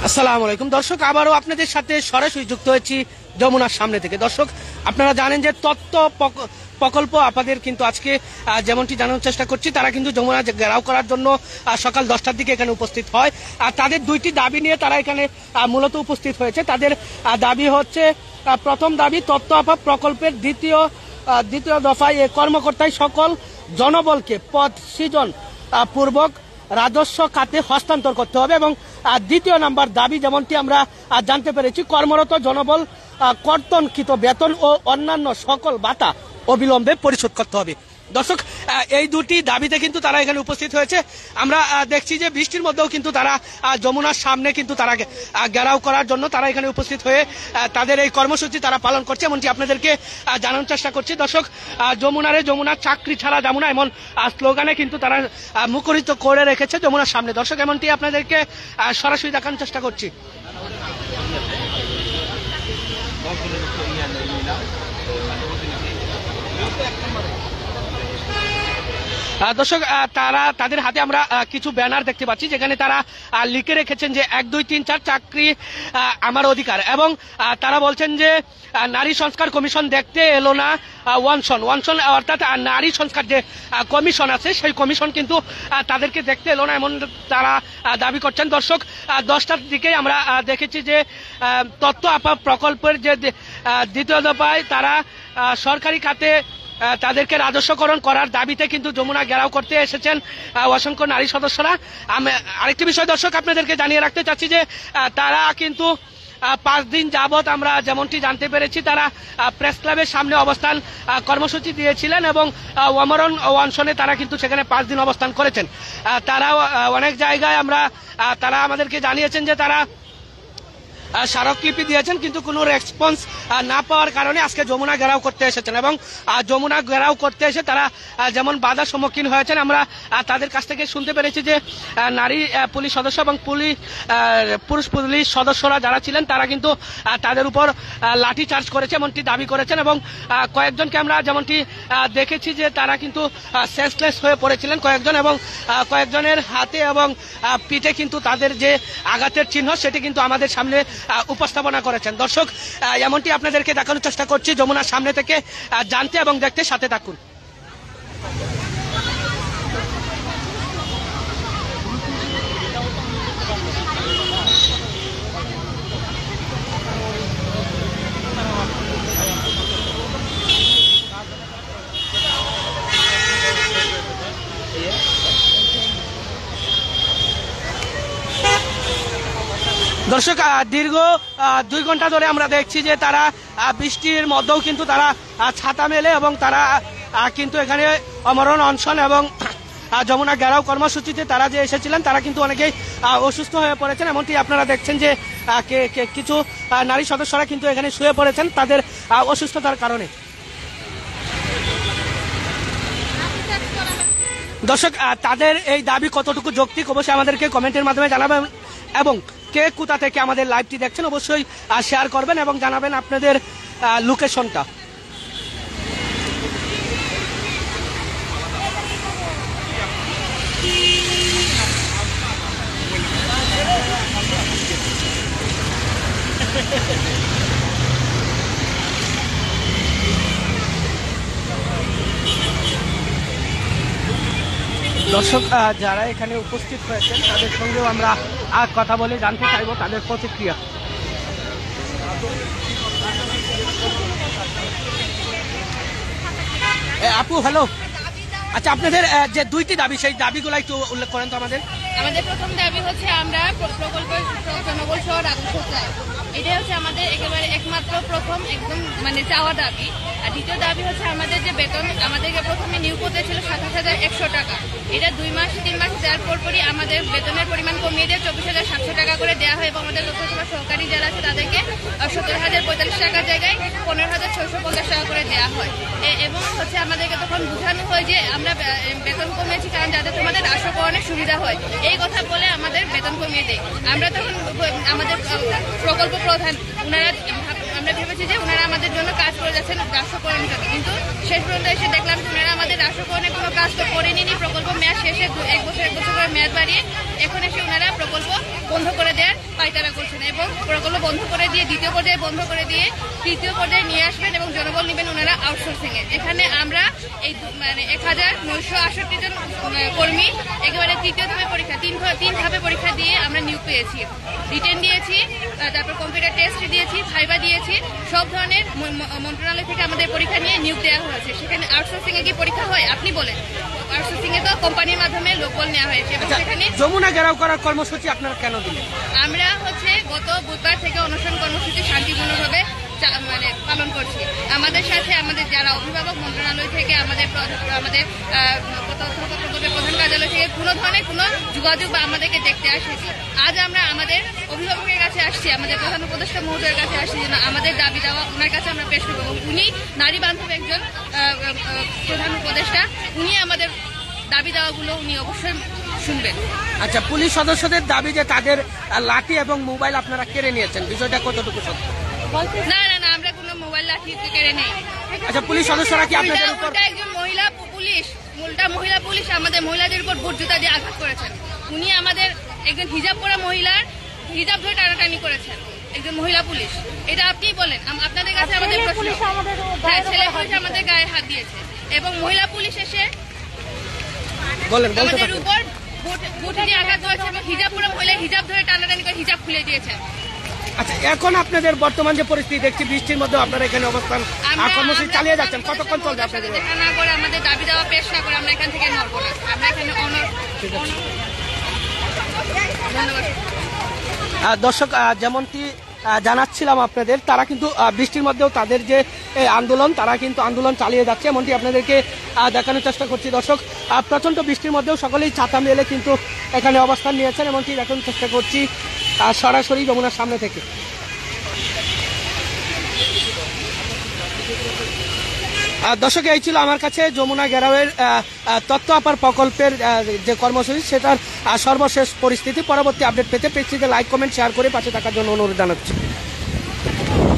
আসসালামু আলাইকুম দর্শক, আবারও আপনাদের সাথে সরাসরি যুক্ত হয়েছি যমুনার সামনে থেকে। দর্শক, আপনারা জানেন যে তত্ত্ব প্রকল্প আপনাদের কিন্তু আজকে যেমনটি জানানোর চেষ্টা করছি, তারা কিন্তু যমুনা ঘেরাও করার জন্য সকাল 10টার দিকে এখানে উপস্থিত হয়। আর তাদের দুইটি দাবি নিয়ে তারা এখানে মূলত উপস্থিত হয়েছে। তাদের দাবি হচ্ছে, প্রথম দাবি তত্ত্ব প্রকল্পের দ্বিতীয় দফায় এই কর্মকর্তায় সকল জনবলকে পদ সৃজন পূর্বক রাজস্ব খাতে হস্তান্তর করতে হবে। এবং দ্বিতীয় নাম্বার দাবি, যেমনটি আমরা জানতে পেরেছি, কর্মরত জনবল কর্তনকৃত বেতন ও অন্যান্য সকল ভাতা অবিলম্বে পরিশোধ করতে হবে। দর্শক, এই দুটি দাবিতে কিন্তু তারা এখানে উপস্থিত হয়েছে। আমরা দেখছি যে বৃষ্টির মধ্যেও কিন্তু তারা যমুনার সামনে কিন্তু তারা ঘেরাও করার জন্য তারা এখানে উপস্থিত হয়ে তাদের এই কর্মসূচি তারা পালন করছে, এমনটি আপনাদেরকে জানানোর চেষ্টা করছি। দর্শক, যমুনার চাকরি ছাড়া যমুনা, এমন স্লোগানে কিন্তু তারা মুখরিত করে রেখেছে যমুনার সামনে। দর্শক, এমনটি আপনাদেরকে সরাসরি দেখানোর চেষ্টা করছি। দর্শক, তাদের হাতে আমরা কিছু ব্যানার দেখতে পাচ্ছি, যেখানে তারা লিখে রেখেছেন যে 1, 2, 3, 4 চাকরি আমার অধিকার। এবং তারা বলছেন যে নারী সংস্কার কমিশন দেখতে এলো না ওয়ানশন, অর্থাৎ নারী সংস্কার যে কমিশন আছে সেই কমিশন কিন্তু তাদেরকে দেখতে এলো না, এমন তারা দাবি করছেন। দর্শক, 10টার দিকে আমরা দেখেছি যে তথ্য প্রকল্পের যে দ্বিতীয় দফায় তারা সরকারি খাতে তাদেরকে রাজস্বকরণ করার দাবিতে কিন্তু যমুনা ঘেরাও করতে এসেছেন অসংখ্য নারী সদস্যরা। আরেকটি বিষয় দর্শক আপনাদেরকে জানিয়ে রাখতে চাচ্ছি যে তারা কিন্তু 5 দিন যাবৎ আমরা যেমনটি জানতে পেরেছি, তারা প্রেস ক্লাবের সামনে অবস্থান কর্মসূচি দিয়েছিলেন এবং অমরণ অনশনে তারা কিন্তু সেখানে 5 দিন অবস্থান করেছেন। তারা অনেক জায়গায় তারা আমাদেরকে জানিয়েছেন যে তারা স্মারকলিপি দিয়েছেন, কিন্তু কোনো রেসপন্স না পাওয়ার কারণে আজকে যমুনা ঘেরাও করতে এসেছেন। এবং যমুনা ঘেরাও করতে এসে তারা যেমন বাধার সম্মুখীন হয়েছেন, আমরা তাদের কাছ থেকে শুনতে পেরেছি যে নারী পুলিশ সদস্য এবং পুরুষ পুলিশ সদস্যরা যারা ছিলেন তারা কিন্তু তাদের উপর লাঠি চার্জ করেছে, এমনটি দাবি করেছেন। এবং কয়েকজনকে আমরা যেমনটি দেখেছি যে তারা কিন্তু সেন্সলেস হয়ে পড়েছিলেন কয়েকজন, এবং কয়েকজনের হাতে এবং পিঠে কিন্তু তাদের যে আঘাতের চিহ্ন সেটি কিন্তু আমাদের সামনে উপস্থাপনা করেছেন। দর্শক, এমনটি আপনাদেরকে দেখানোর চেষ্টা করছি যমুনার সামনে থেকে। জানতে এবং দেখতে সাথে থাকুন। দর্শক, দীর্ঘ 2 ঘন্টা ধরে আমরা দেখছি যে তারা বৃষ্টির মধ্যেও কিন্তু তারা ছাতা মেলে এবং তারা কিন্তু এখানে অমরণ অনশন এবং যমুনা ঘেরাও কর্মসূচিতে তারা যে এসেছিলেন তারা কিন্তু অনেকেই অসুস্থ হয়ে পড়েছেন, এমনটি আপনারা দেখছেন যে কিছু নারী সদস্যরা কিন্তু এখানে শুয়ে পড়েছেন তাদের অসুস্থতার কারণে। দর্শক, তাদের এই দাবি কতটুকু যৌক্তিক অবশ্যই আমাদেরকে কমেন্টের মাধ্যমে জানাবেন, এবং কে কোথা থেকে আমাদের লাইভটি দেখছেন অবশ্যই শেয়ার করবেন এবং জানাবেন আপনাদের লোকেশনটা। দর্শক, যারা এখানে উপস্থিত হয়েছেন তাদের সঙ্গেও আমরা কথা বলে জানতে চাইব তাদের প্রতিক্রিয়া। আপু, হ্যালো। আচ্ছা, আপনাদের যে 2টি দাবি সেই দাবিগুলো একটু উল্লেখ করেন তো আমাদের। আমাদের প্রথম দাবি হচ্ছে আমরা প্রকল্প জনবল সহ রাজস্ব চাই, এটাই হচ্ছে আমাদের একেবারে একমাত্র প্রথম একদম চাওয়া দাবি। আর দ্বিতীয় দাবি হচ্ছে আমাদের যে বেতন, আমাদেরকে প্রথমে নিয়োগ করতে ছিল 27,100 টাকা, এটা 2 মাস 3 মাস দেওয়ার পরপরই আমাদের বেতনের পরিমাণ কমিয়ে দিয়ে 24,700 টাকা করে দেওয়া হয় এবং আমাদের লোকসভা সহকারী যারা আছে তাদেরকে 17,045 টাকার জায়গায় 15,650 টাকা করে দেওয়া হয়। এবং হচ্ছে আমাদেরকে তখন বোঝানো হয় যে আমরা বেতন কমিয়েছি কারণ যাতে তোমাদের রাজস্বকরণের সুবিধা হয়, এই কথা বলে আমাদের বেতন কমিয়ে দেয়। আমরা তখন আমাদের প্রকল্প প্রধান আমরা ভেবেছি যে ওনারা আমাদের জন্য কাজ করে যাচ্ছেন রাষ্ট্রকরণের জন্য, কিন্তু শেষ পর্যন্ত এসে দেখলাম ওনারা আমাদের রাষ্ট্রকরণের কোনো কাজ তো করেনি। প্রকল্প মেয়াদ শেষে 1 বছর করে মেয়াদ বাড়িয়ে এখন এসে ওনারা প্রকল্প বন্ধ করে দেওয়ার দায়ী তারা করছেন এবং প্রকল্প বন্ধ করে দিয়ে দ্বিতীয় পর্যায়ে বন্ধ করে দিয়ে তৃতীয় পর্যায়ে নিয়ে আসবেন এবং জনবল নেবেন ওনারা আউটসোর্সিং এ। এখানে আমরা এই মানে 1968 জন কর্মী একেবারে তৃতীয় ধাপে পরীক্ষা তিন ধাপে পরীক্ষা দিয়ে আমরা নিয়োগ পেয়েছি। রিটেন দিয়েছি, তারপর কম্পিউটার টেস্ট দিয়েছি, ভাইবা দিয়েছি, সব ধরনের মন্ত্রণালয় থেকে আমাদের পরীক্ষা নিয়ে নিয়োগ দেওয়া হয়েছে। সেখানে আউটসোর্সিং এ কি পরীক্ষা হয় আপনি বলেন? আউটসোর্সিং এ তো কোম্পানির মাধ্যমে লোকবল নেওয়া হয়েছে এবং সেখানে যমুনা ঘেরাও করার কর্মসূচি আপনারা কেন দিলেন? আমরা গত বুধবার থেকে অনশন কর্মসূচি শান্তিপূর্ণভাবে মানে পালন করছি। আমাদের সাথে আমাদের যারা অভিভাবক মন্ত্রণালয় থেকে আমাদের প্রধান কার্যালয় থেকে কোনো ধরনের কোনো যোগাযোগ বা আমাদেরকে দেখতে আসেনি। আজ আমরা আমাদের অভিভাবকের কাছে আসছি, আমাদের প্রধান উপদেষ্টা মহোদয়ের কাছে আসছি যেন আমাদের দাবি দেওয়া ওনার কাছে আমরা পেশ করবো। উনি নারী বান্ধব একজন প্রধান উপদেষ্টা, উনি আমাদের দাবি দেওয়াগুলো উনি অবশ্যই শুনবেন। আচ্ছা, পুলিশ সদস্যদের দাবি যে তাদের লাঠি এবং মোবাইল আপনারা কেড়ে নিয়েছেন, বিষয়টা কতটুকু সত্য? না না না, আমরা কোনো মোবাইল লাঠি কেড়ে নেই। আচ্ছা, পুলিশ সদস্যরা কি আপনাদের উপর? একজন মহিলা পুলিশ আমাদের মহিলাদের উপর বুট জুতা দিয়ে আঘাত করেছেন। উনি আমাদের একজন হিজাব পরা মহিলার হিজাব ধরে টানাটানি করেছেন, একজন মহিলা পুলিশ। এটা আপনিই বলেন, আপনাদের কাছে আমাদের প্রশ্ন। হ্যাঁ, ছেলে পুলিশ আমাদের গায়ে হাত দিয়েছে এবং মহিলা পুলিশ এসে আমাদের উপর বুট দিয়ে আঘাত করেছে এবং হিজাব পরা মহিলা হিজাব ধরে টানাটানি করে হিজাব খুলে দিয়েছেন। আচ্ছা, এখন আপনাদের বর্তমান যে পরিস্থিতি দেখছি, বৃষ্টির মধ্যে আপনারা এখানে অবস্থান কর্মসূচি চালিয়ে যাচ্ছেন, কতক্ষণ চলবে আপনাদের? দেখা না করে আমাদের দাবি দেওয়া পেশ না করে আমরা এখান থেকে নড়বো না। আমরা এখানে ধন্যবাদ। দর্শক, যেমনটি জানাচ্ছিলাম আপনাদের, তারা কিন্তু বৃষ্টির মধ্যেও তাদের যে আন্দোলন, তারা কিন্তু আন্দোলন চালিয়ে যাচ্ছে, এমনটি আপনাদেরকে দেখানোর চেষ্টা করছি। দর্শক, প্রচণ্ড বৃষ্টির মধ্যেও সকলেই ছাতা মেলে কিন্তু এখানে অবস্থান নিয়েছেন, এমনটি দেখানোর চেষ্টা করছি সরাসরি যমুনার সামনে থেকে। দর্শক, এই ছিল আমার কাছে যমুনা ঘেরাওয়ের তথ্য আপার প্রকল্পের যে কর্মসূচি, সেটার সর্বশেষ পরিস্থিতি। পরবর্তী আপডেট পেতে পেজটিতে লাইক, কমেন্ট, শেয়ার করে পাশে থাকার জন্য অনুরোধ জানাচ্ছি।